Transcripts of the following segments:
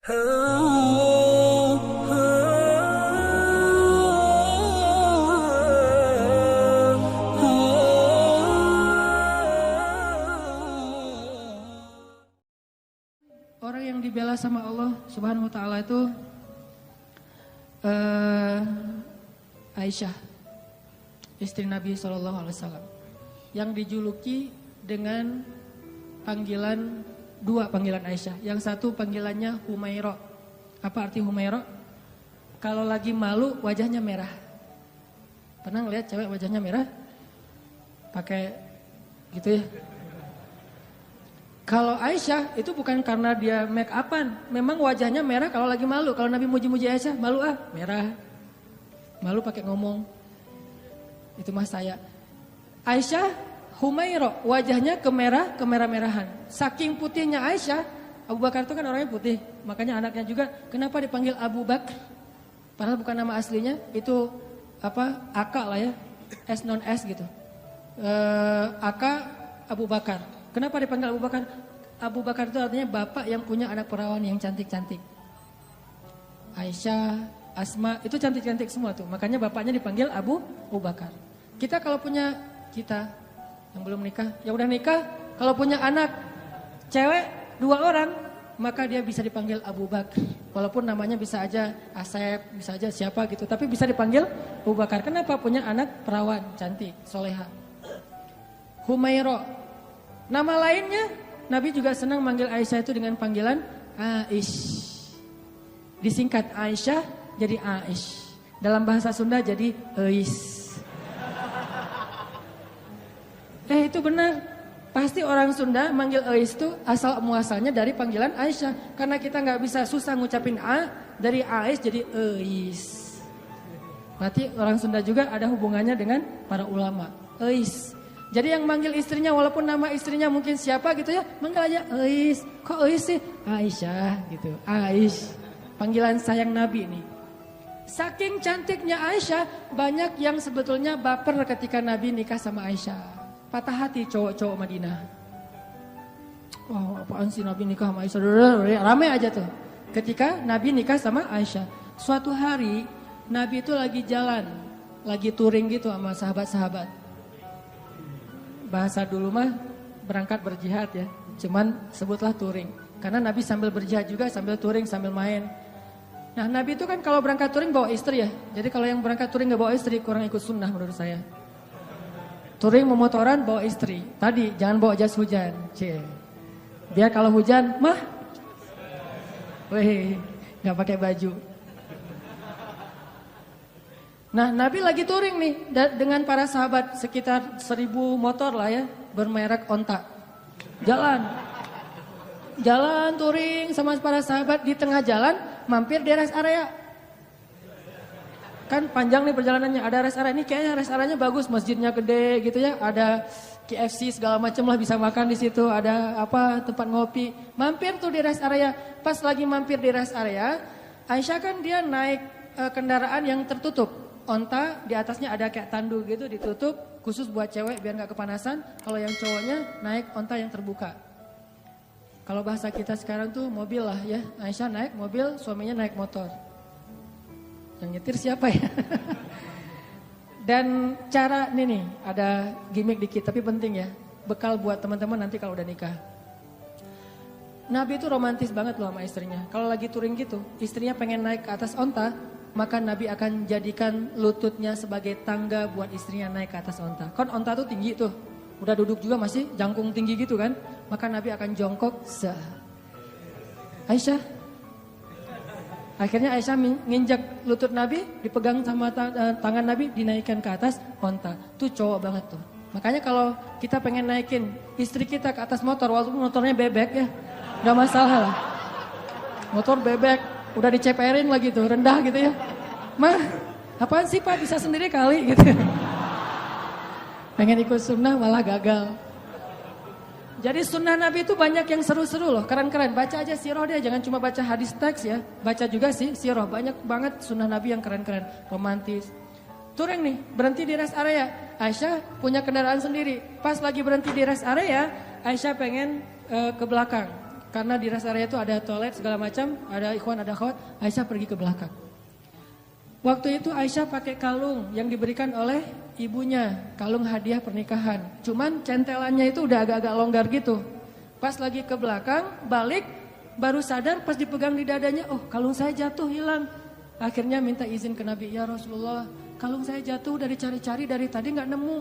Orang yang dibela sama Allah Subhanahu wa taala itu Aisyah, istri Nabi SAW, yang dijuluki dengan dua panggilan Aisyah. Yang satu panggilannya Humaira. Apa arti Humaira? Kalau lagi malu wajahnya merah. Pernah ngeliat cewek wajahnya merah? Pakai gitu ya. Kalau Aisyah itu bukan karena dia make upan, memang wajahnya merah kalau lagi malu. Kalau Nabi muji-muji Aisyah, malu merah. Malu pakai ngomong. Itu mah saya. Aisyah Humaira, wajahnya kemerah-merahan. Saking putihnya Aisyah, Abu Bakar itu kan orangnya putih, makanya anaknya juga kenapa dipanggil Abu Bakar? Padahal bukan nama aslinya, itu Aka lah ya, S non S gitu. Aka Abu Bakar. Kenapa dipanggil Abu Bakar? Abu Bakar itu artinya bapak yang punya anak perawan yang cantik-cantik. Aisyah, Asma, itu cantik-cantik semua tuh. Makanya bapaknya dipanggil Abu Bakar. Kita kalau punya yang belum nikah, yang udah nikah, kalau punya anak cewek 2 orang, maka dia bisa dipanggil Abu Bakar. Walaupun namanya bisa aja Asep, bisa aja siapa gitu, tapi bisa dipanggil Abu Bakar. Kenapa? Punya anak perawan, cantik, soleha. Humaira. Nama lainnya, Nabi juga senang manggil Aisyah itu dengan panggilan Aish. Disingkat Aisyah jadi Aish. Dalam bahasa Sunda jadi Eis. Itu benar. Pasti orang Sunda manggil Eis itu asal muasalnya dari panggilan Aisyah. Karena kita nggak bisa susah ngucapin A, dari Ais jadi Eis. Berarti orang Sunda juga ada hubungannya dengan para ulama. Eis. Jadi yang manggil istrinya walaupun nama istrinya mungkin siapa gitu ya, manggil aja Eis. Kok Eis sih? Aisyah gitu. Aish. Panggilan sayang Nabi nih. Saking cantiknya Aisyah, banyak yang sebetulnya baper ketika Nabi nikah sama Aisyah. Patah hati cowok-cowok Madinah. Wah, apaan sih Nabi nikah sama Aisyah? Ramai aja tuh. Ketika Nabi nikah sama Aisyah. Suatu hari Nabi itu lagi jalan, lagi touring gitu sama sahabat-sahabat. Bahasa dulu mah berangkat berjihad ya. Cuman sebutlah touring. Karena Nabi sambil berjihad juga, sambil touring, sambil main. Nah Nabi itu kan kalau berangkat touring bawa istri ya. Jadi kalau yang berangkat touring gak bawa istri kurang ikut sunnah menurut saya. Touring memotoran bawa istri. Tadi jangan bawa jas hujan. Biar kalau hujan mah gak pakai baju. Nah Nabi lagi touring nih dengan para sahabat, sekitar 1000 motor lah ya, bermerek onta. Jalan touring sama para sahabat, di tengah jalan mampir di rest area. Kan panjang nih perjalanannya, ada rest area. Ini kayaknya rest areanya bagus, masjidnya gede gitu ya, ada KFC segala macam lah, bisa makan di situ, ada tempat ngopi. Mampir tuh di rest area. Pas lagi mampir di rest area, Aisyah kan dia naik kendaraan yang tertutup. Onta di atasnya ada kayak tandu gitu ditutup, khusus buat cewek biar gak kepanasan. Kalau yang cowoknya naik onta yang terbuka. Kalau bahasa kita sekarang tuh mobil lah ya. Aisyah naik mobil, suaminya naik motor. Yang nyetir siapa ya? Dan cara nih ada gimmick dikit tapi penting ya. Bekal buat teman-teman nanti kalau udah nikah. Nabi itu romantis banget loh sama istrinya. Kalau lagi touring gitu, istrinya pengen naik ke atas onta, maka Nabi akan jadikan lututnya sebagai tangga buat istrinya naik ke atas onta. Kan onta tuh tinggi tuh. Udah duduk juga masih jangkung tinggi gitu kan. Maka Nabi akan jongkok. Aisyah. Akhirnya Aisyah nginjak lutut Nabi, dipegang sama tangan Nabi, dinaikkan ke atas onta. Tuh cowok banget tuh. Makanya kalau kita pengen naikin istri kita ke atas motor, walaupun motornya bebek ya, gak masalah lah. Motor bebek, udah diceperin lagi tuh, rendah gitu ya. Mah, apaan sih Pak, bisa sendiri kali gitu. Pengen ikut sunnah malah gagal. Jadi sunnah Nabi itu banyak yang seru-seru loh, keren-keren. Baca aja sirah dia, jangan cuma baca hadis teks ya. Baca juga sih sirah, banyak banget sunnah Nabi yang keren-keren, romantis. Touring nih, berhenti di rest area. Aisyah punya kendaraan sendiri. Pas lagi berhenti di rest area, Aisyah pengen ke belakang. Karena di rest area itu ada toilet segala macam, ada ikhwan, ada akhwat, Aisyah pergi ke belakang. Waktu itu Aisyah pakai kalung yang diberikan oleh ibunya, kalung hadiah pernikahan. Cuman centelannya itu udah agak-agak longgar gitu. Pas lagi ke belakang, balik, baru sadar pas dipegang di dadanya, oh kalung saya jatuh hilang. Akhirnya minta izin ke Nabi, ya Rasulullah, kalung saya jatuh udah dicari-cari dari tadi gak nemu.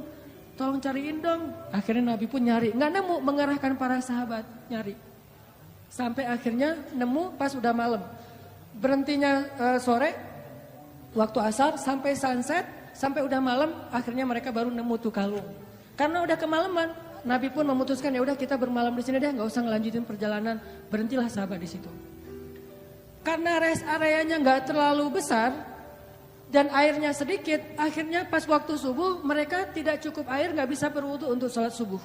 Tolong cariin dong. Akhirnya Nabi pun nyari, gak nemu, mengerahkan para sahabat nyari. Sampai akhirnya nemu pas udah malam. Berhentinya sore, waktu asar sampai sunset, sampai udah malam, akhirnya mereka baru nemu tuh kalung. Karena udah kemalaman, Nabi pun memutuskan ya udah kita bermalam di sini deh, nggak usah ngelanjutin perjalanan, berhentilah sahabat di situ. Karena rest areanya nggak terlalu besar dan airnya sedikit, akhirnya pas waktu subuh mereka tidak cukup air, nggak bisa berwudu untuk sholat subuh.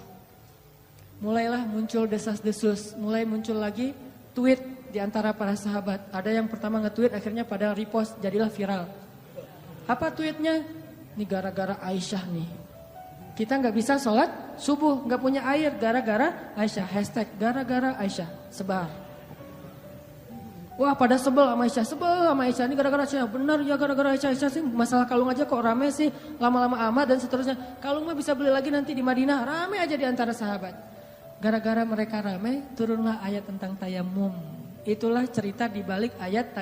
Mulailah muncul desas-desus, mulai muncul lagi tweet di antara para sahabat. Ada yang pertama nge-tweet akhirnya pada repost, jadilah viral. Apa tweetnya? Ini gara-gara Aisyah nih. Kita nggak bisa sholat subuh, nggak punya air gara-gara Aisyah. Hashtag gara-gara Aisyah, sebar. Wah pada sebel sama Aisyah, ini gara-gara Aisyah. Benar ya gara-gara Aisyah sih, masalah kalung aja kok rame sih, lama-lama amat dan seterusnya. Kalung mah bisa beli lagi nanti di Madinah, rame aja di antara sahabat. Gara-gara mereka rame, turunlah ayat tentang tayamum. Itulah cerita di balik ayat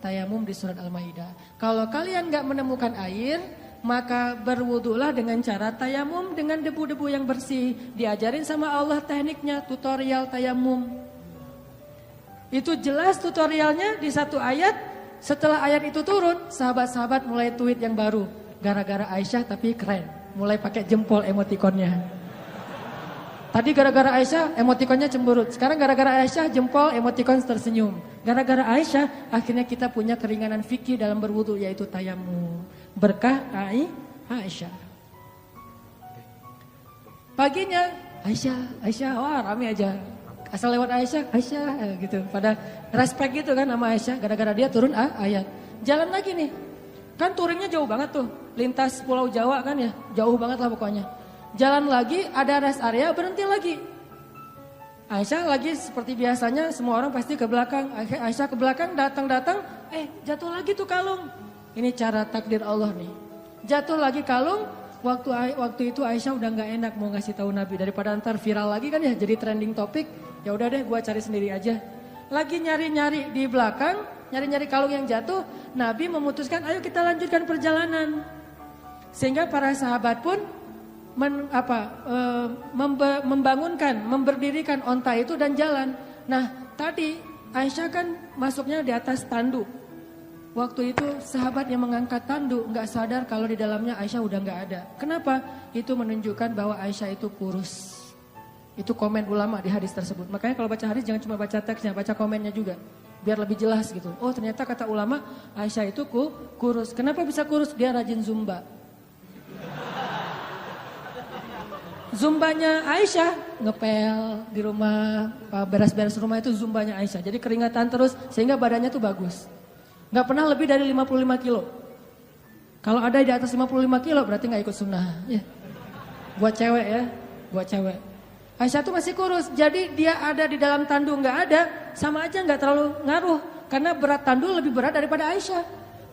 tayamum di surat Al-Maidah. Kalau kalian gak menemukan air, maka berwudulah dengan cara tayamum dengan debu-debu yang bersih. Diajarin sama Allah tekniknya, tutorial tayamum. Itu jelas tutorialnya di satu ayat. Setelah ayat itu turun, sahabat-sahabat mulai tweet yang baru. Gara-gara Aisyah tapi keren. Mulai pakai jempol emotikonnya. Tadi gara-gara Aisyah emotikonnya cemberut. Sekarang gara-gara Aisyah jempol emotikon tersenyum. Gara-gara Aisyah akhirnya kita punya keringanan fikih dalam berwudu yaitu tayamum. Berkah Aisyah. Paginya Aisyah, wah rame aja. Asal lewat Aisyah gitu. Pada respect gitu kan sama Aisyah gara-gara dia turun ayat. Jalan lagi nih. Kan touringnya jauh banget tuh. Lintas Pulau Jawa kan ya. Jauh banget lah pokoknya. Jalan lagi, ada rest area, berhenti lagi. Aisyah lagi seperti biasanya, semua orang pasti ke belakang. Aisyah ke belakang, datang, jatuh lagi tuh kalung. Ini cara takdir Allah nih. Jatuh lagi kalung, waktu itu Aisyah udah gak enak mau ngasih tahu Nabi. Daripada ntar viral lagi kan ya, jadi trending topik. Ya udah deh, gua cari sendiri aja. Lagi nyari-nyari di belakang, nyari-nyari kalung yang jatuh. Nabi memutuskan, ayo kita lanjutkan perjalanan. Sehingga para sahabat pun memberdirikan onta itu dan jalan. Nah tadi Aisyah kan masuknya di atas tanduk. Waktu itu sahabat yang mengangkat tanduk nggak sadar kalau di dalamnya Aisyah udah nggak ada. Kenapa? Itu menunjukkan bahwa Aisyah itu kurus. Itu komen ulama di hadis tersebut. Makanya kalau baca hadis jangan cuma baca teksnya, baca komennya juga. Biar lebih jelas gitu. Oh ternyata kata ulama Aisyah itu kurus. Kenapa bisa kurus? Dia rajin zumba. Zumbanya Aisyah ngepel di rumah, beres-beres rumah itu zumbanya Aisyah. Jadi keringatan terus sehingga badannya tuh bagus. Gak pernah lebih dari 55 kilo. Kalau ada di atas 55 kilo berarti gak ikut sunnah. Ya. Buat cewek ya, buat cewek. Aisyah tuh masih kurus, jadi dia ada di dalam tandu gak ada, sama aja gak terlalu ngaruh. Karena berat tandu lebih berat daripada Aisyah.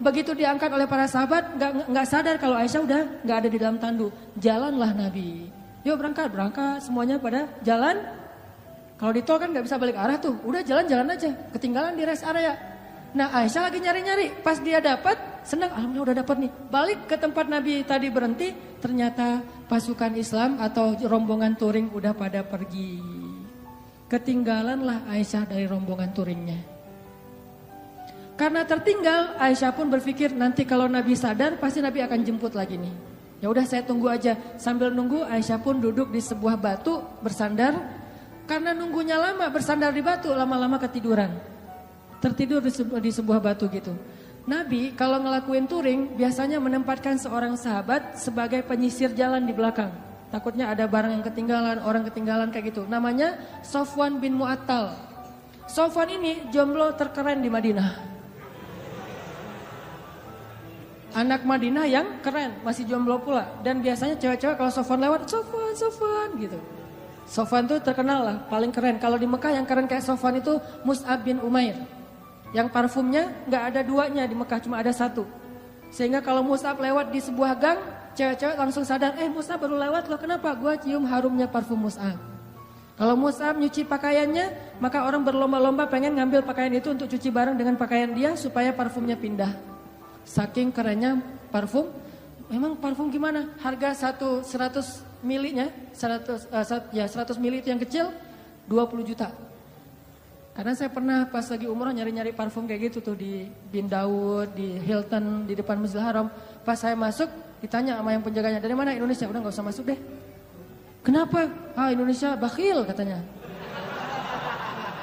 Begitu diangkat oleh para sahabat, gak sadar kalau Aisyah udah gak ada di dalam tandu. Jalanlah Nabi. Yuk berangkat, semuanya pada jalan. Kalau di tol kan gak bisa balik arah tuh, udah jalan-jalan aja, ketinggalan di rest area. Nah Aisyah lagi nyari-nyari, pas dia dapat, senang, alhamdulillah udah dapat nih. Balik ke tempat Nabi tadi berhenti, ternyata pasukan Islam atau rombongan touring udah pada pergi. Ketinggalanlah Aisyah dari rombongan touringnya. Karena tertinggal, Aisyah pun berpikir nanti kalau Nabi sadar, pasti Nabi akan jemput lagi nih. Ya udah saya tunggu aja. Sambil nunggu Aisyah pun duduk di sebuah batu bersandar. Karena nunggunya lama bersandar di batu, lama-lama ketiduran. Tertidur di sebuah batu gitu. Nabi kalau ngelakuin touring biasanya menempatkan seorang sahabat sebagai penyisir jalan di belakang. Takutnya ada barang yang ketinggalan, orang ketinggalan kayak gitu. Namanya Sofwan bin Mu'attal. Sofwan ini jomblo terkeren di Madinah. Anak Madinah yang keren, masih jomblo pula. Dan biasanya cewek-cewek kalau Sofwan lewat, Sofwan gitu. Sofwan tuh terkenal lah, paling keren. Kalau di Mekah yang keren kayak Sofwan itu Mus'ab bin Umair. Yang parfumnya nggak ada duanya di Mekah, cuma ada satu. Sehingga kalau Mus'ab lewat di sebuah gang, cewek-cewek langsung sadar, Mus'ab baru lewat loh, kenapa? Gua cium harumnya parfum Mus'ab. Kalau Mus'ab nyuci pakaiannya, maka orang berlomba-lomba pengen ngambil pakaian itu untuk cuci bareng dengan pakaian dia supaya parfumnya pindah. Saking kerennya parfum. Memang parfum gimana? Harga 100 milinya, 100 mili itu yang kecil 20 juta. Karena saya pernah pas lagi umroh nyari-nyari parfum kayak gitu tuh di Bin Daud, di Hilton, di depan Masjidil Haram. Pas saya masuk ditanya sama yang penjaganya, dari mana? Indonesia. Udah gak usah masuk deh. Kenapa? Indonesia bakhil katanya.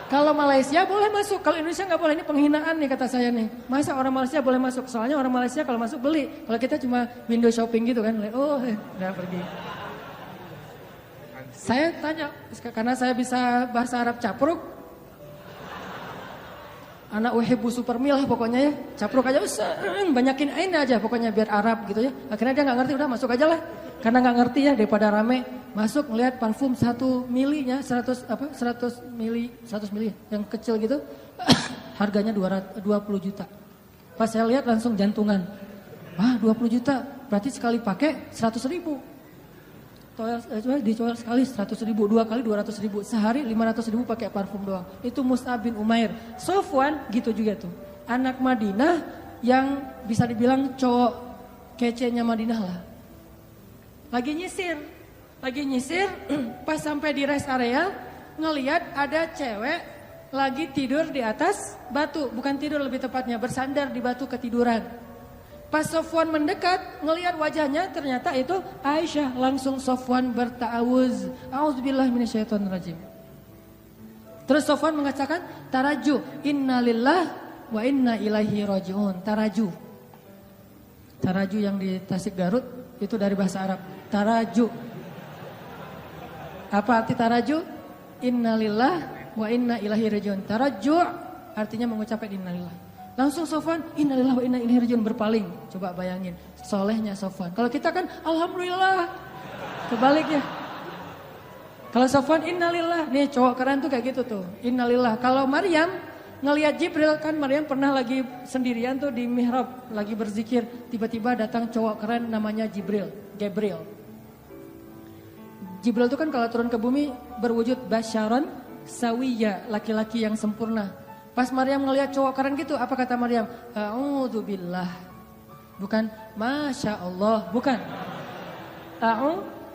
Kalau Malaysia boleh masuk, kalau Indonesia nggak boleh. Ini penghinaan nih kata saya nih. Masa orang Malaysia boleh masuk? Soalnya orang Malaysia kalau masuk beli. Kalau kita cuma window shopping gitu kan. Udah pergi. Saya tanya, karena saya bisa bahasa Arab capruk. Anak uhibbu supermil lah pokoknya ya. Capruk aja, banyakin ain aja pokoknya biar Arab gitu ya. Akhirnya dia nggak ngerti, udah masuk aja lah. Karena nggak ngerti ya, daripada rame. Masuk ngeliat parfum 1 milinya 100 mili yang kecil gitu. Harganya 20 juta. Pas saya lihat langsung jantungan. 20 juta berarti sekali pakai 100 ribu. Dicoel sekali 100 ribu, 2 kali 200 ribu. Sehari 500 ribu pakai parfum doang. Itu Mus'ab bin Umair. Sofwan gitu juga tuh. Anak Madinah yang bisa dibilang cowok kece-nya Madinah lah. Lagi nyisir, pas sampai di rest area, ngelihat ada cewek lagi tidur di atas batu. Bukan tidur, lebih tepatnya bersandar di batu ketiduran. Pas Sofwan mendekat, ngelihat wajahnya, ternyata itu Aisyah. Langsung Sofwan berta'awuz. A'udzubillahi minasyaitonirrajim. Terus Sofwan mengatakan, taraju, innalillah wa inna ilaihi raji'un. Taraju yang di Tasik Garut, itu dari bahasa Arab. Taraju. Apa arti taraju? Innalillah wa inna ilaihi raji'un. Taraju artinya mengucapkan innalillah. Langsung Sofwan, innalillah wa inna ilaihi raji'un, berpaling. Coba bayangin, solehnya Sofwan. Kalau kita kan alhamdulillah. Kebaliknya. Kalau Sofwan innalillah, nih cowok keren tuh kayak gitu tuh. Innalillah. Kalau Maryam ngelihat Jibril, kan Maryam pernah lagi sendirian tuh di mihrab, lagi berzikir, tiba-tiba datang cowok keren namanya Gabriel. Jibril itu kan kalau turun ke bumi berwujud basyaron sawiya, laki-laki yang sempurna. Pas Maryam ngelihat cowok keren gitu, apa kata Maryam? A'udzubillah. Bukan Masya Allah, bukan.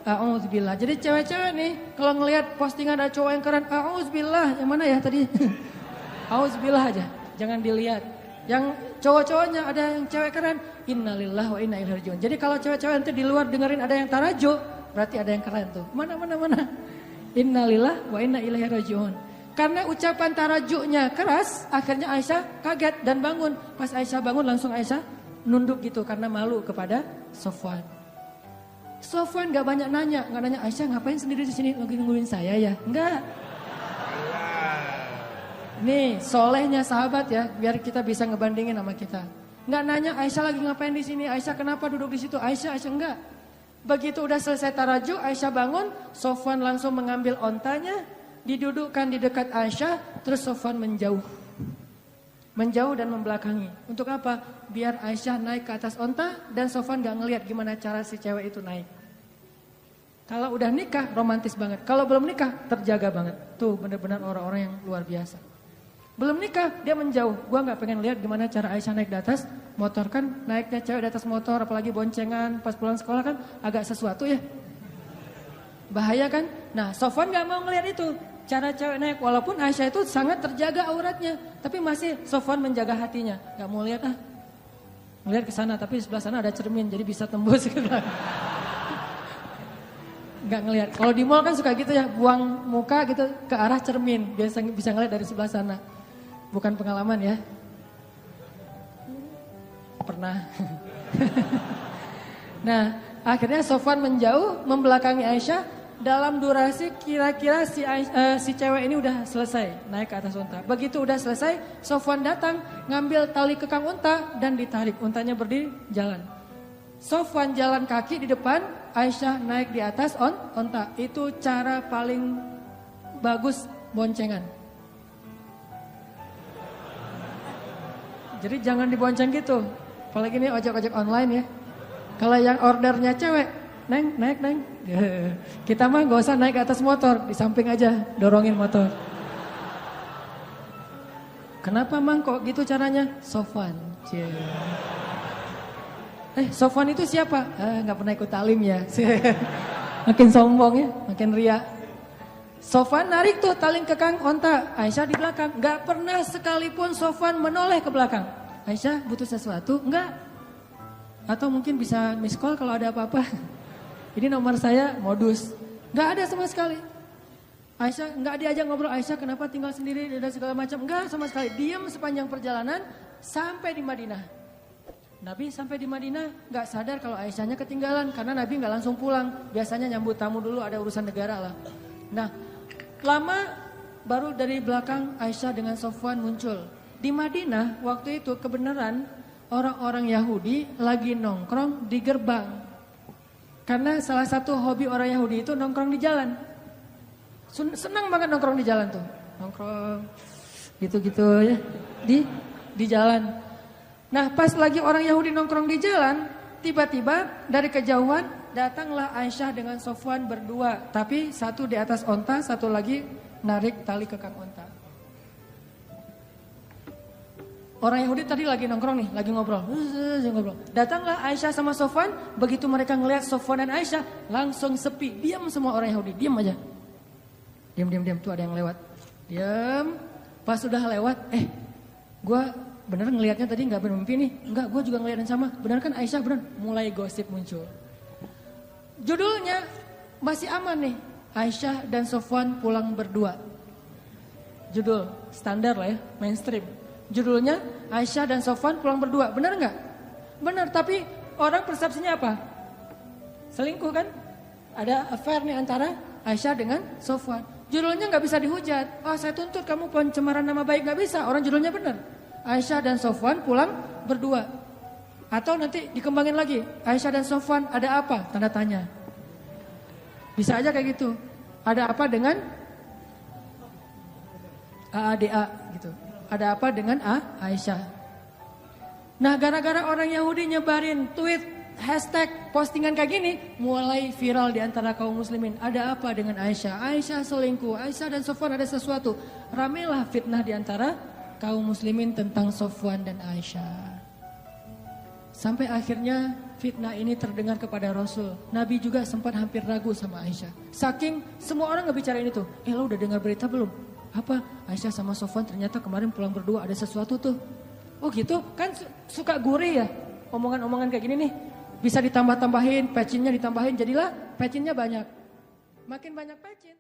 A'udzubillah. Jadi cewek-cewek nih kalau ngelihat postingan ada cowok yang keren, a'udzubillah. Yang mana ya tadi? A'udzubillah aja, jangan dilihat. Yang cowok-cowoknya ada yang cewek keren, innalillah wa inna ilaihi raji'un. Jadi kalau cewek-cewek nanti di luar dengerin ada yang tarajo, berarti ada yang keren tuh. Mana. Innalillah wa inna ilaihi raji'un. Karena ucapan tarajunya keras, akhirnya Aisyah kaget dan bangun. Pas Aisyah bangun langsung Aisyah nunduk gitu karena malu kepada Sofwan. Sofwan gak banyak nanya, Aisyah ngapain sendiri di sini, lagi nungguin saya ya? Enggak. Nih, solehnya sahabat ya, biar kita bisa ngebandingin sama kita. Enggak nanya Aisyah lagi ngapain di sini, Aisyah kenapa duduk di situ, Aisyah enggak. Begitu udah selesai taraju, Aisyah bangun, Sofwan langsung mengambil ontanya, didudukkan di dekat Aisyah, terus Sofwan menjauh dan membelakangi. Untuk apa? Biar Aisyah naik ke atas onta dan Sofwan gak ngelihat gimana cara si cewek itu naik. Kalau udah nikah romantis banget, kalau belum nikah terjaga banget. Tuh benar-benar orang-orang yang luar biasa. Belum nikah dia menjauh. Gua gak pengen lihat gimana cara Aisyah naik di atas motor, kan naiknya cewek di atas motor apalagi boncengan pas pulang sekolah kan agak sesuatu ya. Bahaya kan? Nah, Sofwan gak mau ngelihat itu. Cara cewek naik, walaupun Aisyah itu sangat terjaga auratnya, tapi masih Sofwan menjaga hatinya. Gak mau lihat ngelihat ke sana, tapi sebelah sana ada cermin jadi bisa tembus ke belakang. Gak ngelihat. Kalau di mall kan suka gitu ya, buang muka gitu ke arah cermin, biasa bisa ngelihat dari sebelah sana. Bukan pengalaman ya. Pernah. Nah, akhirnya Sofwan menjauh, membelakangi Aisyah. Dalam durasi kira-kira si cewek ini udah selesai naik ke atas unta. Begitu udah selesai, Sofwan datang ngambil tali kekang unta dan ditarik. Untanya berdiri jalan. Sofwan jalan kaki di depan, Aisyah naik di atas onta. Itu cara paling bagus boncengan. Jadi jangan dibonceng gitu. Apalagi ini ojek-ojek online ya. Kalau yang ordernya cewek, Neng, naik Neng. Kita mah gak usah naik ke atas motor, di samping aja dorongin motor. Kenapa Mang kok gitu caranya? Sofwan. Sofwan itu siapa? Gak pernah ikut talim ya. Makin sombong ya, makin ria. Sofwan narik tuh tali kekang onta, Aisyah di belakang. Gak pernah sekalipun Sofwan menoleh ke belakang. Aisyah butuh sesuatu? Enggak. Atau mungkin bisa miss call kalau ada apa-apa. Ini nomor saya, modus. Gak ada sama sekali. Aisyah gak diajak ngobrol, Aisyah kenapa tinggal sendiri dan segala macam. Enggak sama sekali, diam sepanjang perjalanan sampai di Madinah. Nabi sampai di Madinah gak sadar kalau Aisyahnya ketinggalan. Karena Nabi gak langsung pulang. Biasanya nyambut tamu dulu, ada urusan negara lah. Nah, lama baru dari belakang Aisyah dengan Sofwan muncul. Di Madinah waktu itu kebenaran orang-orang Yahudi lagi nongkrong di gerbang. Karena salah satu hobi orang Yahudi itu nongkrong di jalan. Senang banget nongkrong di jalan tuh. Nongkrong gitu-gitu ya. Di jalan. Nah pas lagi orang Yahudi nongkrong di jalan, tiba-tiba dari kejauhan datanglah Aisyah dengan Sofwan berdua. Tapi satu di atas onta, satu lagi narik tali kekang onta. Orang Yahudi tadi lagi nongkrong nih, lagi ngobrol. Datanglah Aisyah sama Sofwan, begitu mereka ngelihat Sofwan dan Aisyah, langsung sepi. Diam semua orang Yahudi, diam aja. Diam, tuh ada yang lewat. Diam, pas sudah lewat, gue bener ngelihatnya tadi gak bermimpi nih. Enggak, gue juga ngeliat yang sama. Bener kan Aisyah, bener. Mulai gosip muncul. Judulnya masih aman nih. Aisyah dan Sofwan pulang berdua. Judul standar lah ya, mainstream. Judulnya Aisyah dan Sofwan pulang berdua. Bener gak? Bener, tapi orang persepsinya apa? Selingkuh kan? Ada affair nih antara Aisyah dengan Sofwan. Judulnya gak bisa dihujat. Saya tuntut kamu pencemaran nama baik, gak bisa. Orang judulnya bener. Aisyah dan Sofwan pulang berdua. Atau nanti dikembangin lagi. Aisyah dan Sofwan ada apa? Tanda tanya. Bisa aja kayak gitu. Ada apa dengan AADA gitu. Ada apa dengan Aisyah. Nah gara-gara orang Yahudi nyebarin tweet, hashtag, postingan kayak gini. Mulai viral di antara kaum muslimin. Ada apa dengan Aisyah? Aisyah selingkuh. Aisyah dan Sofwan ada sesuatu. Ramelah fitnah di antara kaum muslimin tentang Sofwan dan Aisyah. Sampai akhirnya fitnah ini terdengar kepada Rasul. Nabi juga sempat hampir ragu sama Aisyah. Saking semua orang ngebicarain itu. Lo udah dengar berita belum? Apa? Aisyah sama Sofwan ternyata kemarin pulang berdua ada sesuatu tuh. Oh gitu? Kan suka gurih ya. Omongan-omongan kayak gini nih. Bisa ditambah-tambahin, pecinnya ditambahin. Jadilah pecinnya banyak. Makin banyak pecin.